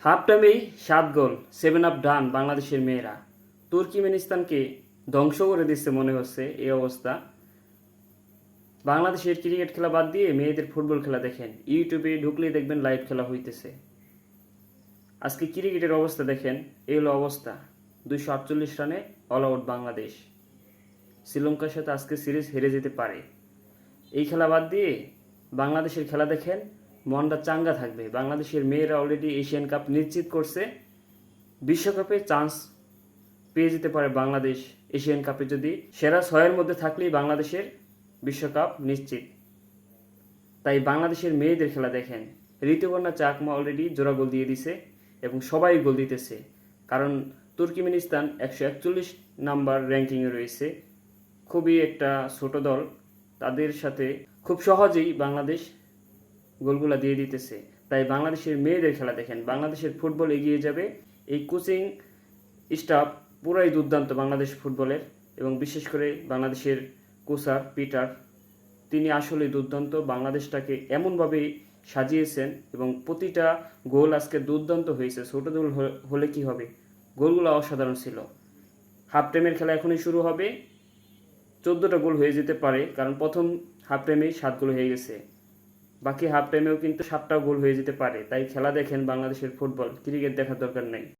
Half টাইমেই 7 গোল, 7 up ডান বাংলাদেশের মেয়েরা। তুর্কমেনিস্তানকে ধ্বংস করে দিচ্ছে মনে হচ্ছে এই অবস্থা। বাংলাদেশের ক্রিকেট খেলা বাদ দিয়ে মেয়েদের ফুটবল খেলা দেখেন, ইউটিউবে ঢুকলেই দেখবেন লাইভ খেলা হইতেছে। আজকে ক্রিকেটের অবস্থা দেখেন, এই হলো অবস্থা। 248 রানে অল আউট বাংলাদেশ। শ্রীলঙ্কার সাথে আজকে সিরিজ হেরে যেতে পারে। এই খেলা বাদ দিয়ে বাংলাদেশের খেলা দেখেন, মনটা চাঙ্গা থাকবে। বাংলাদেশের মেয়েরা অলরেডি এশিয়ান কাপ নিশ্চিত করছে। বিশ্বকাপে চান্স পেয়ে যেতে পারে বাংলাদেশ। এশিয়ান কাপে যদি সেরা 6-এর মধ্যে থাকলেই বাংলাদেশের বিশ্বকাপ নিশ্চিত। তাই বাংলাদেশের মেয়েদের খেলা দেখেন, ঋতুপর্ণা চাকমা অলরেডি জোড়া গোল দিয়ে দিছে এবং সবাই গোল দিতেছে। কারণ তুর্কমেনিস্তান 141 নাম্বার র্যাঙ্কিংয়ে রয়েছে, খুবই একটা ছোট দল। তাদের সাথে খুব সহজেই বাংলাদেশ গোলগুলা দিয়ে দিতেছে। তাই বাংলাদেশের মেয়েদের খেলা দেখেন, বাংলাদেশের ফুটবল এগিয়ে যাবে। এই কোচিং স্টাফ পুরাই দুর্দান্ত বাংলাদেশ ফুটবলের, এবং বিশেষ করে বাংলাদেশের কোচার পিটার, তিনি আসলে দুর্দান্ত। বাংলাদেশটাকে এমনভাবে সাজিয়েছেন এবং প্রতিটা গোল আজকে দুর্দান্ত হয়েছে। ছোট গোল হলে কি হবে, গোলগুলো অসাধারণ ছিল। হাফ টাইমের খেলা এখনই শুরু হবে। 14টা গোল হয়ে যেতে পারে, কারণ প্রথম হাফ টাইমেই 7 গোল হয়ে গেছে। বাকি হাফ টাইমেও কিন্তু 7টা গোল হয়ে যেতে পারে। তাই খেলা দেখেন, বাংলাদেশের ফুটবল, ক্রিকেট দেখার দরকার নাই।